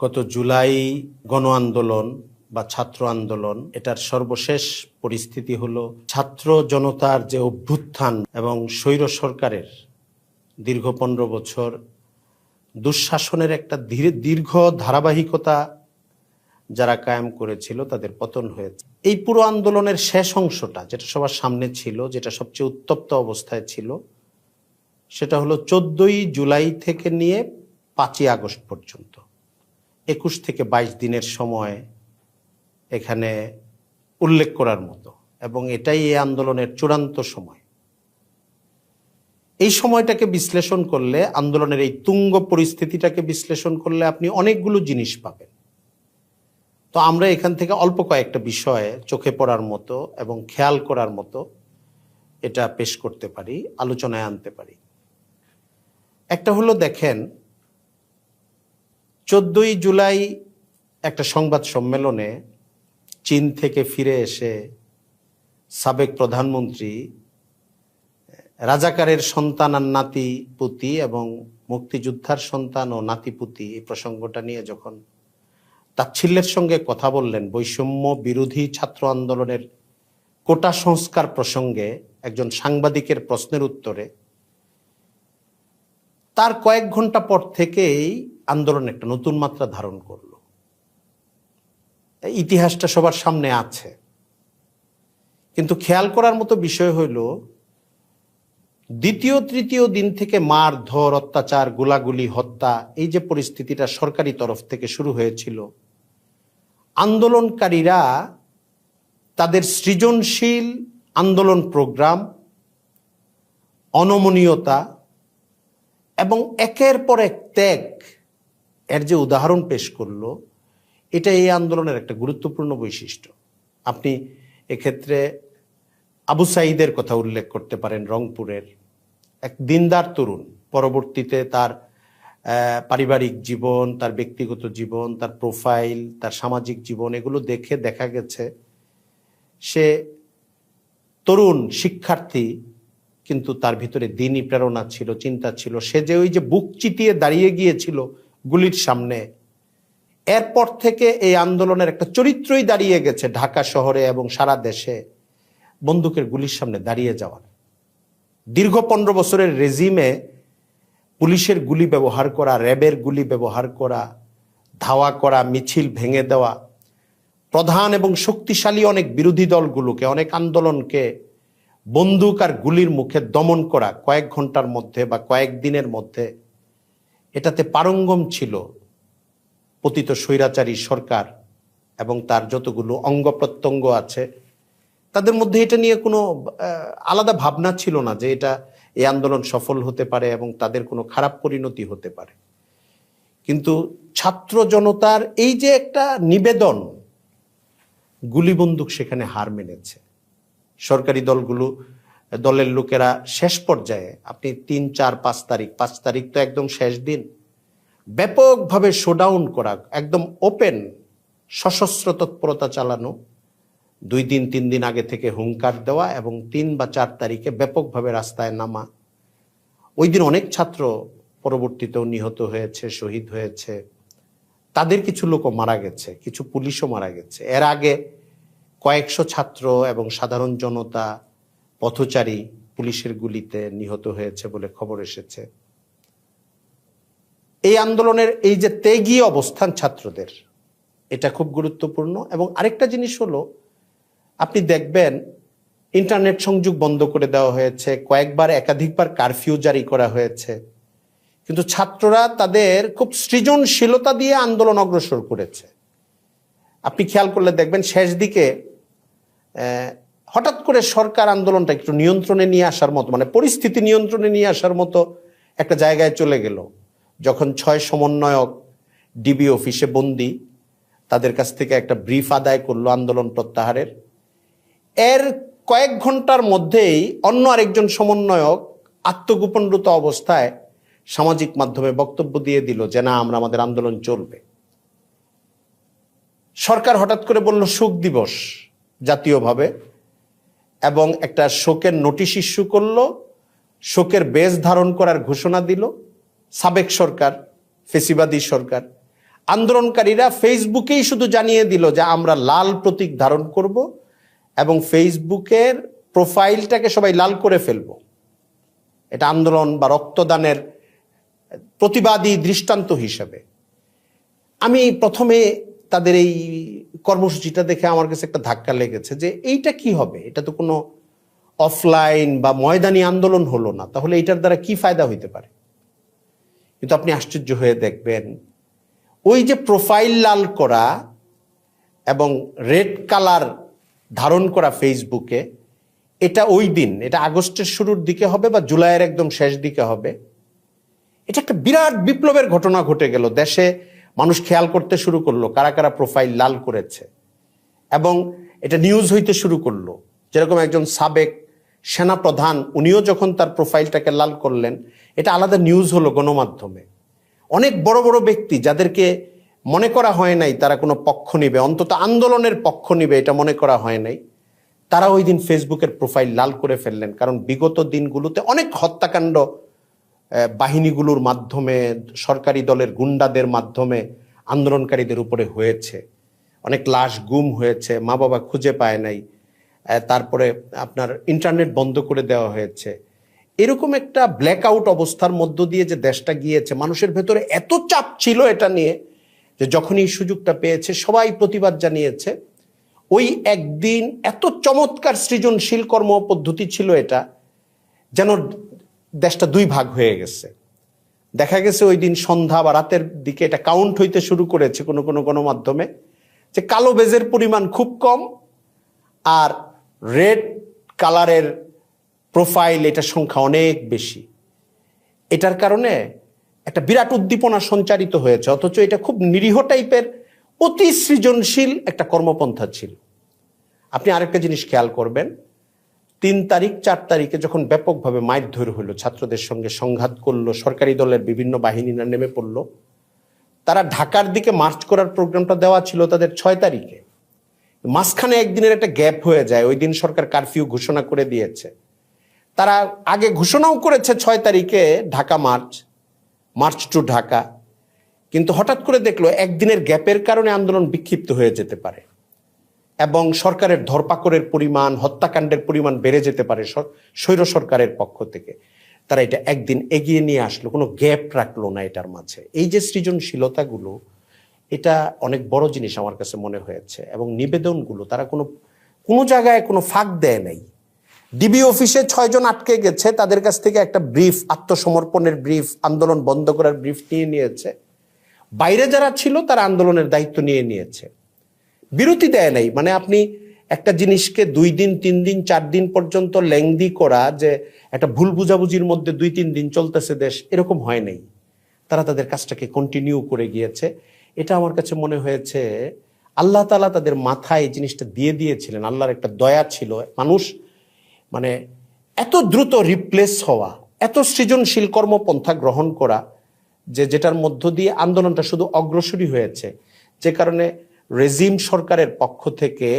গত জুলাই গণ আন্দোলন বা ছাত্র আন্দোলন এটার সর্বশেষ পরিস্থিতি হলো ছাত্র জনতার যে অভ্যুত্থান এবং স্বৈর সরকারের দীর্ঘ 15 বছর দুঃশাসনের একটা দীর্ঘ ধারাবাহিকতা যারা কায়েম করেছিল তাদের পতন হয়েছে। এই পুরো আন্দোলনের শেষ অংশটা যেটা সবার সামনে ছিল, যেটা সবচেয়ে উত্তপ্ত অবস্থায় ছিল, সেটা হলো 14ই জুলাই থেকে নিয়ে 5ই আগস্ট পর্যন্ত 21 থেকে 22 দিনের সময় এখানে উল্লেখ করার মতো, এবং এটাই এই আন্দোলনের চূড়ান্ত সময়। এই সময়টাকে বিশ্লেষণ করলে, আন্দোলনের এই তুঙ্গ পরিস্থিতিটাকে বিশ্লেষণ করলে আপনি অনেকগুলো জিনিস পাবেন। তো আমরা এখান থেকে অল্প কয়েকটা বিষয়ে চোখে পড়ার মতো এবং খেয়াল করার মতো এটা পেশ করতে পারি, আলোচনায় আনতে পারি। একটা হলো, দেখেন, 14ই জুলাই একটা সংবাদ সম্মেলনে চীন থেকে ফিরে এসে সাবেক প্রধানমন্ত্রী রাজাকারের সন্তান আর নাতিপুতি এবং মুক্তিযোদ্ধার সন্তান ও নাতিপুতি এই প্রসঙ্গটা নিয়ে যখন তাচ্ছিল্যের সঙ্গে কথা বললেন, বৈষম্য বিরোধী ছাত্র আন্দোলনের কোটা সংস্কার প্রসঙ্গে একজন সাংবাদিকের প্রশ্নের উত্তরে, তার কয়েক ঘন্টা পর থেকেই আন্দোলন একটা নতুন মাত্রা ধারণ করলো। ইতিহাসটা সবার সামনে আছে, কিন্তু খেয়াল করার মতো বিষয় হইল, দ্বিতীয় তৃতীয় দিন থেকে মারধর, অত্যাচার, গোলাগুলি, হত্যা, এই যে পরিস্থিতিটা সরকারি তরফ থেকে শুরু হয়েছিল, আন্দোলনকারীরা তাদের সৃজনশীল আন্দোলন প্রোগ্রাম, অনমনীয়তা এবং একের পর এক ত্যাগ এর যে উদাহরণ পেশ করলো, এটা এই আন্দোলনের একটা গুরুত্বপূর্ণ বৈশিষ্ট্য। আপনি এক্ষেত্রে আবু সাঈদের কথা উল্লেখ করতে পারেন, রংপুরের এক দিনদার তরুণ। পরবর্তীতে তার পারিবারিক জীবন, তার ব্যক্তিগত জীবন, তার প্রোফাইল, তার সামাজিক জীবন, এগুলো দেখে দেখা গেছে সে তরুণ শিক্ষার্থী, কিন্তু তার ভিতরে দিনই প্রেরণা ছিল, চিন্তা ছিল। সে যে ওই যে বুক চিতিয়ে দাঁড়িয়ে গিয়েছিল গুলির সামনে, এরপর থেকে এই আন্দোলনের একটা চরিত্রই দাঁড়িয়ে গেছে ঢাকা শহরে এবং সারা দেশে, বন্দুকের গুলির সামনে দাঁড়িয়ে যাওয়ার। দীর্ঘ 15 বছরের রেজিমে পুলিশের গুলি ব্যবহার করা, র্যাবের গুলি ব্যবহার করা, ধাওয়া করা, মিছিল ভেঙে দেওয়া, প্রধান এবং শক্তিশালী অনেক বিরোধী দলগুলোকে, অনেক আন্দোলনকে বন্দুক আর গুলির মুখে দমন করা কয়েক ঘন্টার মধ্যে বা কয়েক দিনের মধ্যে, এটাতে পারঙ্গম ছিল পতিত স্বৈরাচারী সরকার এবং তার যতগুলো অঙ্গ প্রত্যঙ্গ আছে। তাদের মধ্যে এটা নিয়ে কোনো আলাদা ভাবনা ছিল না যে এটা এই আন্দোলন সফল হতে পারে এবং তাদের কোনো খারাপ পরিণতি হতে পারে। কিন্তু ছাত্র জনতার এই যে একটা নিবেদন, গুলি বন্দুক সেখানে হার মেনেছে। সরকারি দলের লোকেরা শেষ পর্যায়ে, আপনি 3, 4, 5 তারিখ, 5 তারিখ তো একদম শেষ দিন, ব্যাপকভাবে শোডাউন করা, একদম ওপেন সশস্ত্র তৎপরতা চালানো, 2 দিন 3 দিন আগে থেকে হুঙ্কার দেওয়া এবং 3 বা 4 তারিখে ব্যাপকভাবে রাস্তায় নামা। ওই দিন অনেক ছাত্র পরবর্তীতেও নিহত হয়েছে, শহীদ হয়েছে, তাদের কিছু লোকও মারা গেছে, কিছু পুলিশও মারা গেছে। এর আগে কয়েকশো ছাত্র এবং সাধারণ জনতা, পথচারী পুলিশের গুলিতে নিহত হয়েছে বলে খবর এসেছে। এই আন্দোলনের এই যে ত্যাগী অবস্থান ছাত্রদের, এটা খুব গুরুত্বপূর্ণ। এবং আরেকটা জিনিস হলো, আপনি দেখবেন ইন্টারনেট সংযোগ বন্ধ করে দেওয়া হয়েছে, কয়েকবার একাধিকবার কারফিউ জারি করা হয়েছে, কিন্তু ছাত্ররা তাদের খুব সৃজনশীলতা দিয়ে আন্দোলন অগ্রসর করেছে। আপনি খেয়াল করলে দেখবেন শেষ দিকে হঠাৎ করে সরকার আন্দোলনটা একটু নিয়ন্ত্রণে নিয়ে আসার মতো, মানে পরিস্থিতি নিয়ন্ত্রণে নিয়ে আসার মতো একটা জায়গায় চলে গেল, যখন 6 সমন্বয়ক ডিবি অফিসে বন্দি, তাদের কাছ থেকে একটা ব্রিফ আদায় করলো আন্দোলন প্রত্যাহারের। এর কয়েক ঘন্টার মধ্যেই অন্য আরেকজন সমন্বয়ক আত্মগোপনরত অবস্থায় সামাজিক মাধ্যমে বক্তব্য দিয়ে দিল যে না, আমরা আমাদের আন্দোলন চলবে। সরকার হঠাৎ করে বলল শোক দিবস জাতীয়ভাবে, এবং একটা শোকের নোটিশ ইস্যু করলো, শোকের বেশ ধারণ করার ঘোষণা দিল সাবেক সরকার, ফেসিবাদী সরকার। আন্দোলনকারীরা ফেসবুকেই শুধু জানিয়ে দিল যে আমরা লাল প্রতীক ধারণ করব এবং ফেসবুকের প্রোফাইলটাকে সবাই লাল করে ফেলব। এটা আন্দোলন বা রক্তদানের প্রতিবাদী দৃষ্টান্ত হিসেবে। আমি প্রথমে তাদের এই কর্মসূচিটা দেখে আমার কাছে একটা ধাক্কা লেগেছে যে এইটা কি হবে, এটা তো কোনো অফলাইন বা ময়দানি আন্দোলন হলো না, তাহলে এইটার দ্বারা কি ফায়দা হইতে পারে। কিন্তু আপনি আশ্চর্য হয়ে দেখবেন ওই যে প্রোফাইল লাল করা এবং রেড কালার ধারণ করা ফেসবুকে, এটা ওই দিন, এটা আগস্টের শুরুর দিকে হবে বা জুলাইয়ের একদম শেষ দিকে হবে, এটা একটা বিরাট বিপ্লবের ঘটনা ঘটে গেল। দেশে মানুষ খেয়াল করতে শুরু করলো কারা কারা প্রোফাইল লাল করেছে এবং এটা নিউজ হইতে শুরু করলো। যেরকম একজন সাবেক সেনাপ্রধান, উনিও যখন তার প্রোফাইলটাকে লাল করলেন, এটা আলাদা নিউজ হলো গণমাধ্যমে। অনেক বড় বড় ব্যক্তি যাদেরকে মনে করা হয় নাই তারা কোনো পক্ষ নিবে, অন্তত আন্দোলনের পক্ষ নিবে এটা মনে করা হয় নাই, তারা ওই দিন ফেসবুকের প্রোফাইল লাল করে ফেললেন। কারণ বিগত দিনগুলোতে অনেক হত্যাকাণ্ড বাহিনীগুলোর মাধ্যমে, সরকারি দলের গুন্ডাদের মাধ্যমে আন্দোলনকারীদের উপরে হয়েছে। অনেক লাশ গুম হয়েছে, মা বাবা খুঁজে পায় নাই, তারপরে আপনার ইন্টারনেট বন্ধ করে দেওয়া হয়েছে। এরকম একটা ব্ল্যাক আউট অবস্থার মধ্য দিয়ে যে দেশটা গিয়েছে, মানুষের ভেতরে এত চাপ ছিল এটা নিয়ে যে যখনই সুযোগটা পেয়েছে সবাই প্রতিবাদ জানিয়েছে। ওই একদিন এত চমৎকার সৃজনশীল কর্ম পদ্ধতি ছিল এটা, যেন দেশটা দুই ভাগ হয়ে গেছে। দেখা গেছে ওই দিন সন্ধ্যা বা রাতের দিকে এটা কাউন্ট হইতে শুরু করেছে কোনো কোনো গণমাধ্যমে যে কালো বেজের পরিমাণ খুব কম আর রেড কালারের প্রোফাইল এটার সংখ্যা অনেক বেশি। এটার কারণে একটা বিরাট উদ্দীপনা সঞ্চারিত হয়েছে, অথচ এটা খুব নিরীহ টাইপের অতি সৃজনশীল একটা কর্মপন্থা ছিল। আপনি আরেকটা জিনিস খেয়াল করবেন, 3 তারিখ 4 তারিখে যখন ব্যাপকভাবে মারধর হলো, ছাত্রদের সঙ্গে সংঘাত করলো, সরকারি দলের বিভিন্ন বাহিনীরা নেমে পড়লো, তারা ঢাকার দিকে মার্চ করার প্রোগ্রামটা দেওয়া ছিল তাদের 6 তারিখে। মাঝখানে একদিনের একটা গ্যাপ হয়ে যায়, ওই দিন সরকার কারফিউ ঘোষণা করে দিয়েছে। তারা আগে ঘোষণাও করেছে 6 তারিখে ঢাকা মার্চ টু ঢাকা, কিন্তু হঠাৎ করে দেখলো একদিনের গ্যাপের কারণে আন্দোলন বিক্ষিপ্ত হয়ে যেতে পারে এবং সরকারের ধরপাকড়ের পরিমাণ, হত্যাকাণ্ডের পরিমাণ বেড়ে যেতে পারে স্বৈর সরকারের পক্ষ থেকে। তারা এটা একদিন এগিয়ে নিয়ে আসলো, কোনো গ্যাপ রাখলো না এটার মাঝে। এই যে সৃজনশীলতাগুলো, এটা অনেক বড় জিনিস আমার কাছে মনে হয়েছে। এবং নিবেদনগুলো তারা কোনো জায়গায় কোনো ফাঁক দেয় নাই। ডিবি অফিসে 6 জন আটকে গেছে, তাদের কাছ থেকে একটা ব্রিফ, আত্মসমর্পণের ব্রিফ, আন্দোলন বন্ধ করার ব্রিফ নিয়ে নিয়েছে। বাইরে যারা ছিল তারা আন্দোলনের দায়িত্ব নিয়ে নিয়েছে, বিরতি দেয় নাই। মানে আপনি একটা জিনিসকে 2 দিন 3 দিন 4 দিন পর্যন্ত লেংদি করা, যে একটা ভুল বুঝাবুঝির মধ্যে 2-3 দিন চলতেছে দেশ, এরকম হয় নাই। তারা তাদের কাজটাকে কন্টিনিউ করে গিয়েছে। এটা আমার কাছে মনে হয়েছে আল্লাহ তাআলা তাদের মাথায় এই জিনিসটা দিয়ে দিয়েছিলেন, আল্লাহর একটা দয়া ছিল। মানুষ মানে এত দ্রুত রিপ্লেস হওয়া, এত সৃজনশীল কর্মপন্থা গ্রহণ করা, যেটার মধ্য দিয়ে আন্দোলনটা শুধু অগ্রসরী হয়েছে, যে কারণে রেজিম সরকারের পক্ষ থেকে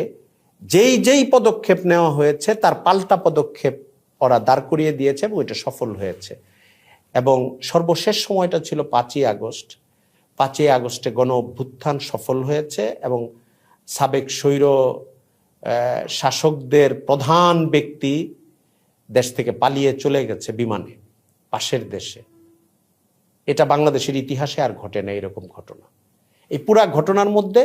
যেই পদক্ষেপ নেওয়া হয়েছে তার পাল্টা পদক্ষেপ ওরা দাঁড় করিয়ে দিয়েছে এবং এটা সফল হয়েছে। এবং সর্বশেষ সময়টা ছিল 5ই আগস্ট। 5ই আগস্টে গণ অভ্যুত্থান সফল হয়েছে এবং সাবেক স্বৈর শাসকদের প্রধান ব্যক্তি দেশ থেকে পালিয়ে চলে গেছে বিমানে পাশের দেশে। এটা বাংলাদেশের ইতিহাসে আর ঘটে না এরকম ঘটনা। এই পুরা ঘটনার মধ্যে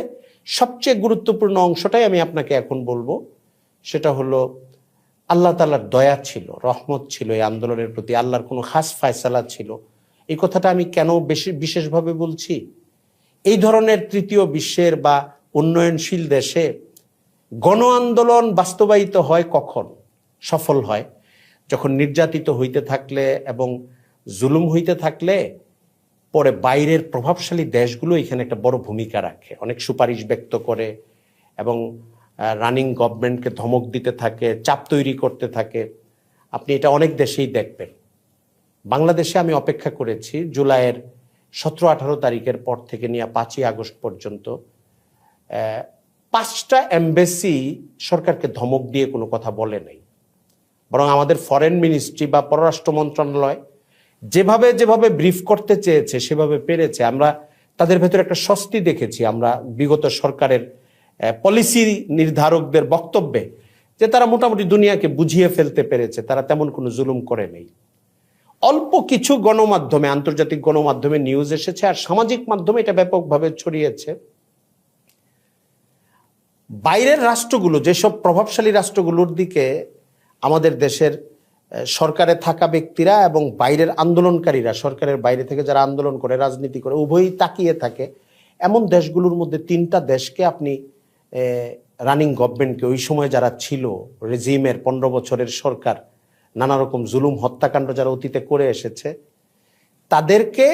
সবচেয়ে গুরুত্বপূর্ণ অংশটাই আমি আপনাকে এখন বলবো, সেটা হলো আল্লাহ তাআলার দয়া ছিল, রহমত ছিল এই আন্দোলনের প্রতি, আল্লাহর কোনো খাস ফয়সালা ছিল। এই কথাটা আমি কেন বিশেষভাবে বলছি, এই ধরনের তৃতীয় বিশ্বের বা উন্নয়নশীল দেশে গণ আন্দোলন বাস্তবায়িত হয় কখন, সফল হয় যখন নির্যাতিত হইতে থাকলে এবং জুলুম হইতে থাকলে পরে বাইরের প্রভাবশালী দেশগুলো এখানে একটা বড় ভূমিকা রাখে, অনেক সুপারিশ ব্যক্ত করে এবং রানিং গভর্নমেন্টকে ধমক দিতে থাকে, চাপ তৈরি করতে থাকে। আপনি এটা অনেক দেশেই দেখবেন। বাংলাদেশে আমি অপেক্ষা করেছি জুলাইয়ের 17-18 তারিখের পর থেকে নিয়ে 5ই আগস্ট পর্যন্ত 5টা এমবেসি সরকারকে ধমক দিয়ে কোনো কথা বলে নাই, বরং আমাদের ফরেন মিনিস্ট্রি বা পররাষ্ট্র মন্ত্রণালয় যেভাবে ব্রিফ করতে চেয়েছে সেভাবে পেরেছে। আমরা তাদের ভেতরে একটা স্বস্তি দেখেছি আমরা বিগত সরকারের পলিসি নির্ধারকদের বক্তব্যে, যে তারা মোটামুটি দুনিয়াকে বুঝিয়ে ফেলতে পেরেছে, তারা তেমন কোনো জুলুম করে নেই। অল্প কিছু গণমাধ্যমে, আন্তর্জাতিক গণমাধ্যমে নিউজ এসেছে, আর সামাজিক মাধ্যমে এটা ব্যাপকভাবে ছড়িয়েছে। বাইরের রাষ্ট্রগুলো, যেসব প্রভাবশালী রাষ্ট্রগুলোর দিকে আমাদের দেশের সরকারে থাকা ব্যক্তিরা এবং বাইরের আন্দোলনকারীরা, সরকারের বাইরে থেকে যারা আন্দোলন করে, রাজনীতি করে, উভয়ই তাকিয়ে থাকে, এমন দেশগুলোর মধ্যে 3টা দেশকে আপনি রানিং গভর্নমেন্টকে, ওই সময় যারা ছিল রেজিমের 15 বছরের সরকার, নানা রকম জুলুম হত্যাকাণ্ড যারা অতীতে করে এসেছে, তাদেরকে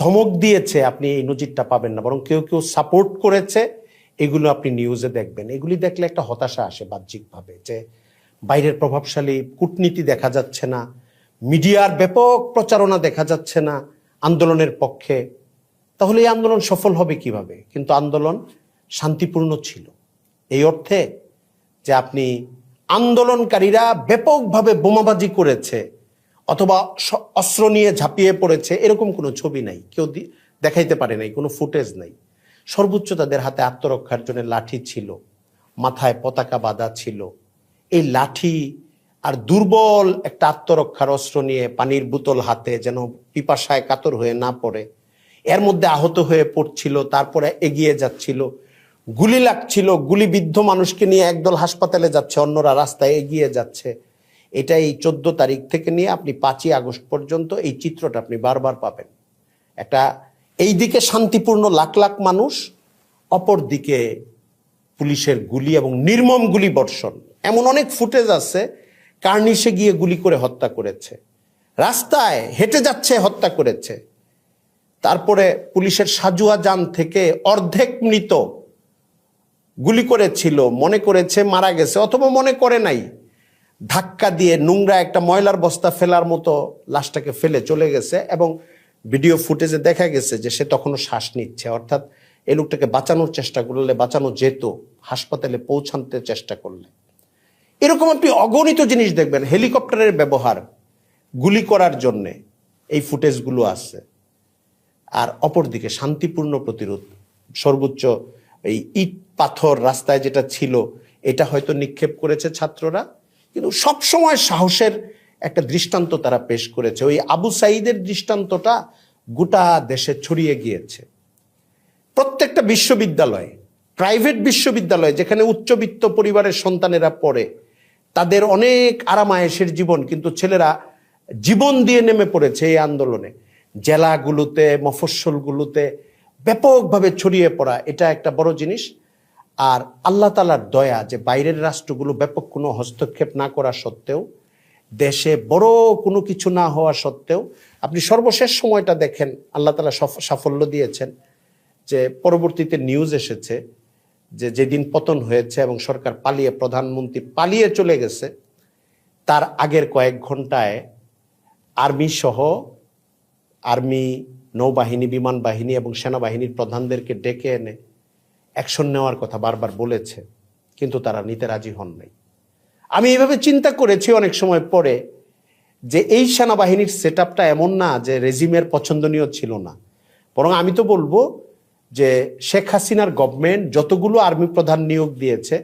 ধমক দিয়েছে। আপনি এই নজিরটা পাবেন না, বরং কেউ কেউ সাপোর্ট করেছে। এগুলো আপনি নিউজে দেখবেন। এগুলি দেখলে একটা হতাশা আসে বাহ্যিকভাবে, যে বাইরের প্রভাবশালী কূটনীতি দেখা যাচ্ছে না, মিডিয়ার ব্যাপক প্রচারণা দেখা যাচ্ছে না আন্দোলনের পক্ষে। তাহলে এই আন্দোলন সফল হবে কিভাবে? কিন্তু আন্দোলন শান্তিপূর্ণ ছিল, এই অর্থে যে আপনি আন্দোলনকারীরা ব্যাপকভাবে বোমাবাজি করেছে অথবা অস্ত্র নিয়ে ঝাঁপিয়ে পড়েছে, এরকম কোনো ছবি নাই, কেউ দেখাইতে পারে নাই, কোনো ফুটেজ নাই। সর্বোচ্চ তাদের হাতে আত্মরক্ষার জন্য লাঠি ছিল, মাথায় পতাকা বাঁধা ছিল। এই লাঠি আর দুর্বল একটা আত্মরক্ষার অস্ত্র নিয়ে পানির বোতল হাতে, যেন পিপাসায় কাতর হয়ে না পড়ে, এর মধ্যে আহত হয়ে পড়ছিল, তারপরে এগিয়ে যাচ্ছিল, গুলি লাগছিল, গুলিবিদ্ধ মানুষকে নিয়ে একদল হাসপাতালে যাচ্ছে, অন্যরা রাস্তায় এগিয়ে যাচ্ছে। এটা এই 14 তারিখ থেকে নিয়ে আপনি 5ই আগস্ট পর্যন্ত এই চিত্রটা আপনি বারবার পাবেন। একটা এই দিকে শান্তিপূর্ণ লাখ লাখ মানুষ, অপর দিকে পুলিশের গুলি এবং নির্মম গুলি বর্ষণ। এমন অনেক ফুটেজ আছে, কার্নিশে গিয়ে গুলি করে হত্যা করেছে, রাস্তায় হেঁটে যাচ্ছে হত্যা করেছে। তারপরে পুলিশের সাজুয়া যান থেকে অর্ধেক মৃত গুলি করেছিল, মনে করেছে মারা গেছে অথবা মনে করে নাই, ধাক্কা দিয়ে নোংরা একটা ময়লার বস্তা ফেলার মতো লাশটাকে ফেলে চলে গেছে। এবং ভিডিও ফুটেজে দেখা গেছে যে সে তখনও শ্বাস নিচ্ছে, অর্থাৎ এই লোকটাকে বাঁচানোর চেষ্টা করলে বাঁচানো যেত, হাসপাতালে পৌঁছাতে চেষ্টা করলে। এরকম আপনি অগণিত জিনিস দেখবেন। হেলিকপ্টারের ব্যবহার গুলি করার জন্যে এই ফুটেজগুলো আছে। আর অপরদিকে শান্তিপূর্ণ প্রতিরোধ, সর্বোচ্চ এই ইট পাথর রাস্তায় যেটা ছিল, এটা হয়তো নিক্ষেপ করেছে ছাত্ররা, কিন্তু সবসময় সাহসের একটা দৃষ্টান্ত তারা পেশ করেছে। ওই আবু সাঈদের দৃষ্টান্তটা গোটা দেশে ছড়িয়ে গিয়েছে। প্রত্যেকটা বিশ্ববিদ্যালয়, প্রাইভেট বিশ্ববিদ্যালয় যেখানে উচ্চবিত্ত পরিবারের সন্তানেরা পড়ে, তাদের অনেক আরামায়েশের জীবন, কিন্তু ছেলেরা জীবন দিয়ে নেমে পড়েছে এই আন্দোলনে। জেলাগুলোতে, মফস্বলগুলোতে ব্যাপকভাবে ছড়িয়ে পড়া, এটা একটা বড় জিনিস। আর আল্লাহ তাআলার দয়া যে বাইরের রাষ্ট্রগুলো ব্যাপক কোনো হস্তক্ষেপ না করা সত্ত্বেও, দেশে বড় কোনো কিছু না হওয়া সত্ত্বেও, আপনি সর্বশেষ সময়টা দেখেন আল্লাহ তাআলা সাফল্য দিয়েছেন। যে পরবর্তীতে নিউজ এসেছে যে যেদিন পতন হয়েছে এবং সরকার পালিয়ে, প্রধানমন্ত্রী পালিয়ে চলে গেছে, তার আগের কয়েক ঘন্টায় আর্মি সহ, আর্মি, নৌবাহিনী, বিমান বাহিনী এবং সেনাবাহিনীর প্রধানদেরকে ডেকে এনে অ্যাকশন নেওয়ার কথা বারবার বলেছে, কিন্তু তারা নিতে রাজি হন নাই। আমি এইভাবে চিন্তা করেছি অনেক সময় পরে যে এই সেনাবাহিনীর সেট আপটা এমন না যে রেজিমের পছন্দনীয় ছিল না, বরং আমি তো বলবো যে শেখ হাসিনার গভর্নমেন্ট যতগুলো আর্মি প্রধান নিয়োগ দিয়েছে,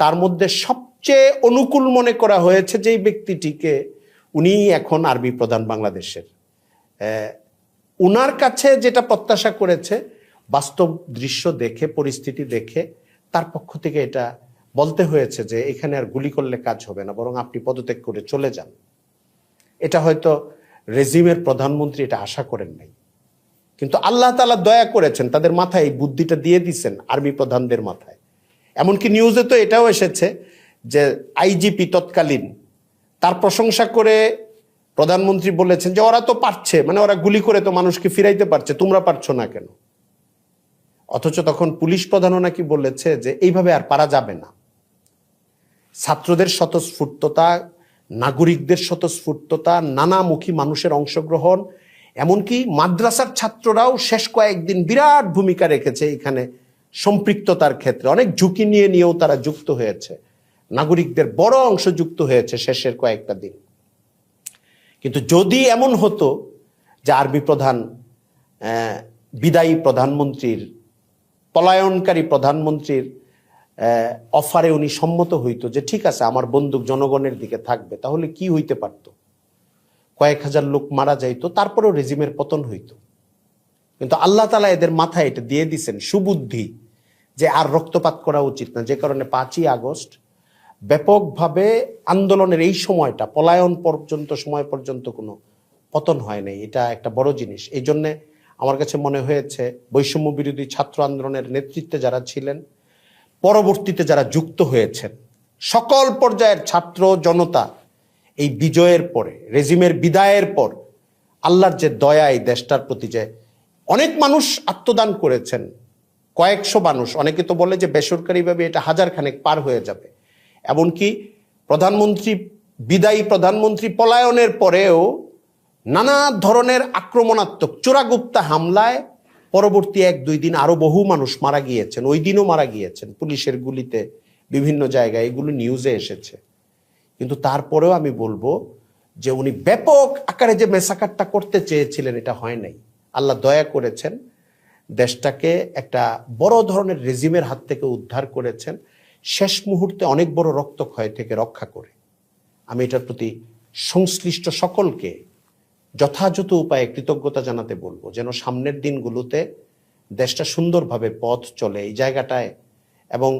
তার মধ্যে সবচেয়ে অনুকূল মনে করা হয়েছে যেই ব্যক্তিটিকে, উনি এখন আর্মি প্রধান বাংলাদেশের। উনার কাছে যেটা প্রত্যাশা করেছে, বাস্তব দৃশ্য দেখে, পরিস্থিতি দেখে তার পক্ষ থেকে এটা বলতে হয়েছে যে এখানে আর গুলি করলে কাজ হবে না, বরং আপনি পদত্যাগ করে চলে যান। এটা হয়তো রেজিমের প্রধানমন্ত্রী এটা আশা করেন নাই, কিন্তু আল্লাহ তাআলা দয়া করেছেন, তাদের মাথায় এই বুদ্ধিটা দিয়ে দিচ্ছেন, আর্মি প্রধানদের মাথায়। এমনকি নিউজে তো এটাও এসেছে যে আইজিপি তৎকালীন, তার প্রশংসা করে প্রধানমন্ত্রী বলেছেন যে ওরা তো পারছে, মানে ওরা গুলি করে তো মানুষকে ফিরাইতে পারছে, তোমরা পারছো না কেন? অথচ তখন পুলিশ প্রধানও নাকি বলেছে যে এইভাবে আর পারা যাবে না। ছাত্রদের স্বতঃস্ফূর্ততা, নাগরিকদের স্বতঃস্ফূর্ততা, নানামুখী মানুষের অংশগ্রহণ, এমনকি মাদ্রাসার ছাত্ররাও শেষ কয়েকদিন বিরাট ভূমিকা রেখেছে এখানে সম্পৃক্ততার ক্ষেত্রে। অনেক ঝুঁকি নিয়েও তারা যুক্ত হয়েছে, নাগরিকদের বড় অংশ যুক্ত হয়েছে শেষের কয়েকটা দিন। কিন্তু যদি এমন হতো যে আর্মি প্রধান বিদায়ী প্রধানমন্ত্রীর, পলায়নকারী প্রধানমন্ত্রীর অফারে উনি সম্মত হইতো যে ঠিক আছে আমার বন্দুক জনগণের দিকে থাকবে, তাহলে কি হইতে পারত? কয়েক হাজার লোক মারা যাইতো, তারপরেও রেজিমের পতন হইতো। কিন্তু আল্লাহ তাআলা এদের মাথায় এটা দিয়ে দিছেন সুবুদ্ধি যে আর রক্তপাত করা উচিত না, যে কারণে 5ই আগস্ট ব্যাপকভাবে আন্দোলনের এই সময়টা পলায়ন পর্যন্ত সময় পর্যন্ত কোনো পতন হয় নাই। এটা একটা বড় জিনিস। এই জন্যে আমার কাছে মনে হয়েছে বৈষম্য বিরোধী ছাত্র আন্দোলনের নেতৃত্বে যারা ছিলেন, পরবর্তীতে যারা যুক্ত হয়েছেন, সকল পর্যায়ের ছাত্র জনতা এই বিজয়ের পরে, রেজিমের বিদায়ের পর আল্লাহর যে দয়া এই দেশটার প্রতি, যে অনেক মানুষ আত্মদান করেছেন, কয়েকশো মানুষ, অনেকে তো বলে যে বেসরকারিভাবে এটা 1000 খানেক পার হয়ে যাবে। এমনকি বিদায়ী প্রধানমন্ত্রী পলায়নের পরেও নানা ধরনের আক্রমণাত্মক চোরাগুপ্তা হামলায় পরবর্তী 1-2 দিন আরো বহু মানুষ মারা গিয়েছেন, ওই দিনও মারা গিয়েছেন পুলিশের গুলিতে বিভিন্ন জায়গায়, এগুলো নিউজে এসেছে। কিন্তু তারপরেও আমি বলবো যে উনি ব্যাপক আকারে যে মেসাকারটা করতে চেয়েছিলেন এটা হয় নাই। আল্লাহ দয়া করেছেন, দেশটাকে একটা বড় ধরনের রেজিমের হাত থেকে উদ্ধার করেছেন, শেষ মুহূর্তে অনেক বড় রক্তক্ষয় থেকে রক্ষা করে। আমি এটার প্রতি সংশ্লিষ্ট সকলকে যথাযথ উপায়ে কৃতজ্ঞতা জানাতে বলবো, যেন সামনের দিনগুলোতে দেশটা সুন্দরভাবে পথ চলে এই জায়গাটায়, এবং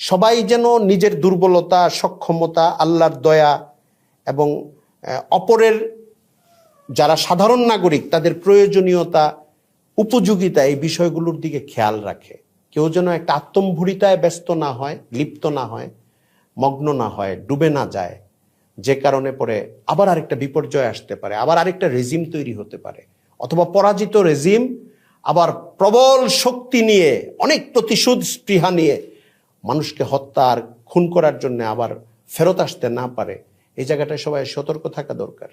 সবাই যেন নিজের দুর্বলতা, সক্ষমতা, আল্লাহর দয়া এবং অপরের যারা সাধারণ নাগরিক তাদের প্রয়োজনীয়তা, উপযোগিতা, এই বিষয়গুলোর দিকে খেয়াল রাখে। কেউ যেন একটা আত্মম্ভরিতায় ব্যস্ত না হয়, লিপ্ত না হয়, মগ্ন না হয়, ডুবে না যায়, যে কারণে পরে আবার আরেকটা বিপর্যয় আসতে পারে, আবার আরেকটা রেজিম তৈরি হতে পারে, অথবা পরাজিত রেজিম আবার প্রবল শক্তি নিয়ে, অনেক প্রতিশোধ স্পৃহা নিয়ে মানুষকে হত্যা আর খুন করার জন্য আবার ফেরত আসতে না পারে। এই জায়গাটায় সবাই সতর্ক থাকা দরকার।